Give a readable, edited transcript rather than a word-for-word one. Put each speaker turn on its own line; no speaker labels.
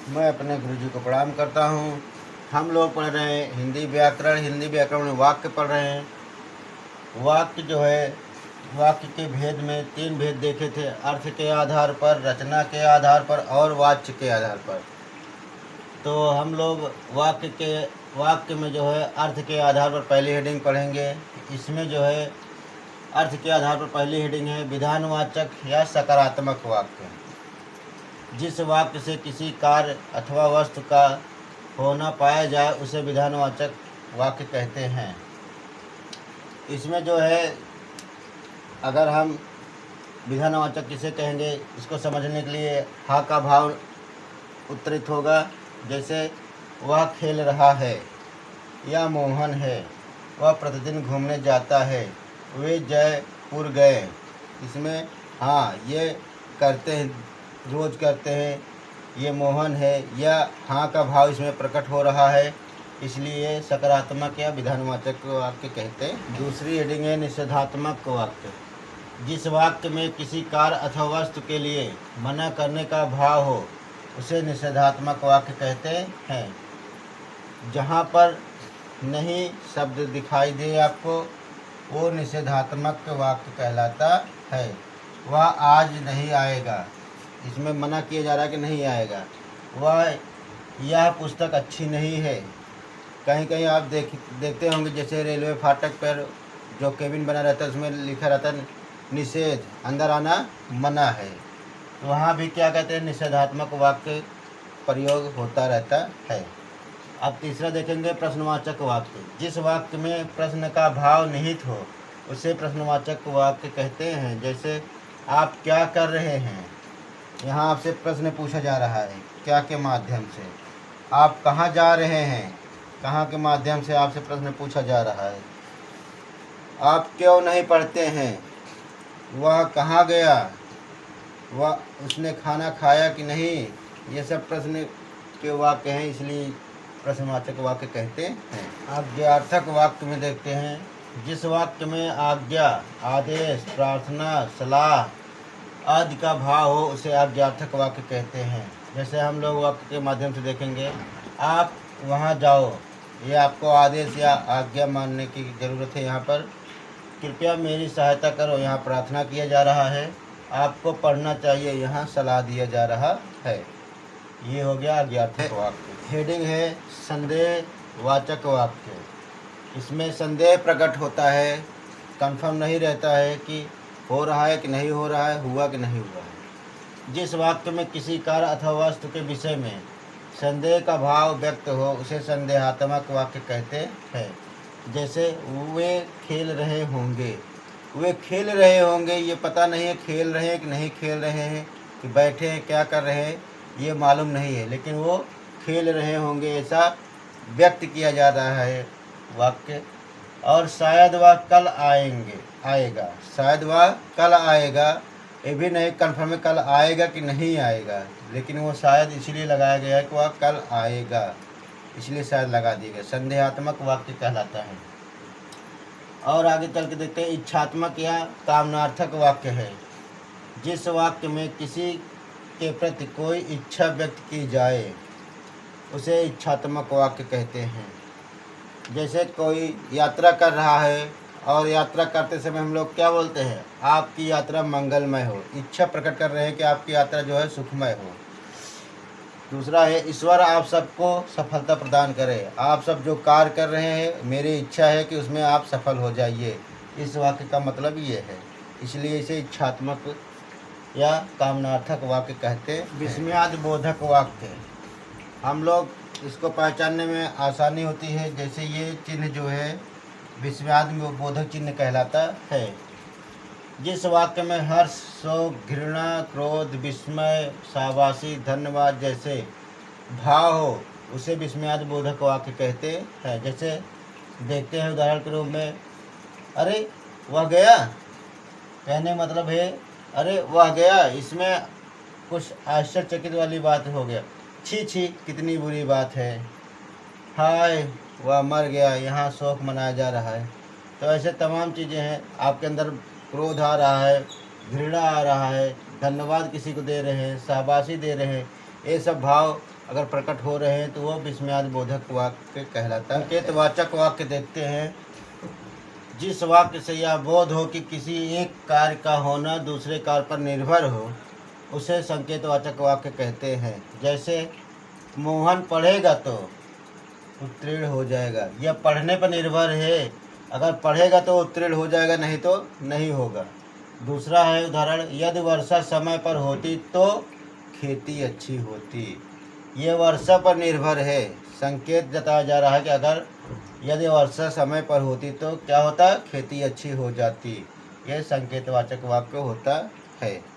मैं अपने गुरुजी को प्रणाम करता हूँ। हम लोग पढ़ रहे हैं हिंदी व्याकरण। हिंदी व्याकरण में वाक्य पढ़ रहे हैं। वाक्य जो है, वाक्य के भेद में 3 भेद देखे थे: अर्थ के आधार पर, रचना के आधार पर और वाच्य के आधार पर। तो हम लोग वाक्य में जो है अर्थ के आधार पर पहली हेडिंग पढ़ेंगे। इसमें जो है अर्थ के आधार पर पहली हेडिंग है विधानवाचक या सकारात्मक वाक्य। जिस वाक्य से किसी कार्य अथवा वस्तु का होना पाया जाए उसे विधानवाचक वाक्य कहते हैं। इसमें जो है, अगर हम विधानवाचक किसे कहेंगे इसको समझने के लिए हा का भाव उत्तरित होगा। जैसे वह खेल रहा है, या मोहन है, वह प्रतिदिन घूमने जाता है, वे जयपुर गए। इसमें हाँ ये करते हैं, रोज़ करते हैं, ये मोहन है, या हाँ का भाव इसमें प्रकट हो रहा है, इसलिए सकारात्मक या विधानवाचक वाक्य कहते हैं। दूसरी हेडिंग है निषेधात्मक वाक्य। जिस वाक्य में किसी कार्य अथवा वस्तु के लिए मना करने का भाव हो उसे निषेधात्मक वाक्य कहते हैं। जहाँ पर नहीं शब्द दिखाई दे आपको, वो निषेधात्मक वाक्य कहलाता है। वह आज नहीं आएगा, इसमें मना किया जा रहा है कि नहीं आएगा। वह यह पुस्तक अच्छी नहीं है। कहीं कहीं आप देखते होंगे, जैसे रेलवे फाटक पर जो केबिन बना रहता है उसमें लिखा रहता है निषेध, अंदर आना मना है। वहाँ भी क्या कहते हैं, निषेधात्मक वाक्य प्रयोग होता रहता है। अब तीसरा देखेंगे प्रश्नवाचक वाक्य। जिस वाक्य में प्रश्न का भाव निहित हो उसे प्रश्नवाचक वाक्य कहते हैं। जैसे आप क्या कर रहे हैं, यहाँ आपसे प्रश्न पूछा जा रहा है क्या के माध्यम से। आप कहाँ जा रहे हैं, कहाँ के माध्यम से आपसे प्रश्न पूछा जा रहा है। आप क्यों नहीं पढ़ते हैं, वह कहाँ गया, वह उसने खाना खाया कि नहीं। ये सब प्रश्न के वाक्य हैं, इसलिए प्रश्नवाचक वाक्य कहते हैं। आज्ञार्थक वाक्य में देखते हैं, जिस वाक्य में आज्ञा, आदेश, प्रार्थना, सलाह आदि का भाव हो उसे आज्ञार्थक वाक्य कहते हैं। जैसे हम लोग वाक्य के माध्यम से देखेंगे, आप वहाँ जाओ, ये आपको आदेश या आज्ञा मानने की ज़रूरत है। यहाँ पर कृपया मेरी सहायता करो, यहाँ प्रार्थना किया जा रहा है। आपको पढ़ना चाहिए, यहाँ सलाह दिया जा रहा है। ये हो गया आज्ञार्थक वाक्य। हेडिंग है संदेहवाचक वाक्य। इसमें संदेह प्रकट होता है, कंफर्म नहीं रहता है कि हो रहा है कि नहीं हो रहा है, हुआ कि नहीं हुआ है। जिस वाक्य में किसी कार्य अथवा वस्तु के विषय में संदेह का भाव व्यक्त हो उसे संदेहात्मक वाक्य कहते हैं। जैसे वे खेल रहे होंगे, वे खेल रहे होंगे, ये पता नहीं है खेल रहे हैं कि नहीं खेल रहे हैं, कि बैठे हैं क्या कर रहे हैं ये मालूम नहीं है, लेकिन वो खेल रहे होंगे ऐसा व्यक्त किया जा रहा है वाक्य। और शायद वह कल आएगा, शायद वह कल आएगा, ये भी नहीं कन्फर्म है कल आएगा कि नहीं आएगा, लेकिन वो शायद इसलिए लगाया गया है कि वह कल आएगा, इसलिए शायद लगा दिया गया। संदेहात्मक वाक्य कहलाता है। और आगे चल के देखते हैं इच्छात्मक या कामनार्थक वाक्य है। जिस वाक्य में किसी के प्रति कोई इच्छा व्यक्त की जाए उसे इच्छात्मक वाक्य कहते हैं। जैसे कोई यात्रा कर रहा है और यात्रा करते समय हम लोग क्या बोलते हैं, आपकी यात्रा मंगलमय हो। इच्छा प्रकट कर रहे हैं कि आपकी यात्रा जो है सुखमय हो। दूसरा है ईश्वर आप सबको सफलता प्रदान करे। आप सब जो कार्य कर रहे हैं मेरी इच्छा है कि उसमें आप सफल हो जाइए। इस वाक्य का मतलब ये है, इसलिए इसे इच्छात्मक या कामनार्थक वाक्य कहते हैं। विस्मयादि बोधक वाक्य, हम लोग इसको पहचानने में आसानी होती है। जैसे ये चिन्ह जो है विस्मयादि बोधक चिन्ह कहलाता है। जिस वाक्य में हर्ष, शोक, घृणा, क्रोध, विस्मय, शाबाशी, धन्यवाद जैसे भाव हो उसे विस्मयादि बोधक वाक्य कहते हैं। जैसे देखते हैं उदाहरण के रूप में, अरे वह गया, कहने मतलब है अरे वह गया, इसमें कुछ आश्चर्यचकित वाली बात हो गया। छी छी कितनी बुरी बात है, हाय वह मर गया, यहाँ शोक मनाया जा रहा है। तो ऐसे तमाम चीज़ें हैं। आपके अंदर क्रोध आ रहा है, घृणा आ रहा है, धन्यवाद किसी को दे रहे हैं, शाबाशी दे रहे हैं, ये सब भाव अगर प्रकट हो रहे हैं तो वो विस्मयादिबोधक वाक्य कहलाता है। संकेतवाचक वाक्य देखते हैं। जिस वाक्य से यह बोध हो कि किसी एक कार्य का होना दूसरे कार्य पर निर्भर हो, उसे संकेतवाचक वाक्य कहते हैं। जैसे मोहन पढ़ेगा तो उत्तीर्ण हो जाएगा, यह पढ़ने पर निर्भर है। अगर पढ़ेगा तो उत्तीर्ण हो जाएगा, नहीं तो नहीं होगा। दूसरा है उदाहरण, यदि वर्षा समय पर होती तो खेती अच्छी होती। ये वर्षा पर निर्भर है। संकेत जताया जा रहा है कि अगर यदि वर्षा समय पर होती तो क्या होता, खेती अच्छी हो जाती। यह संकेतवाचक वाक्य होता है।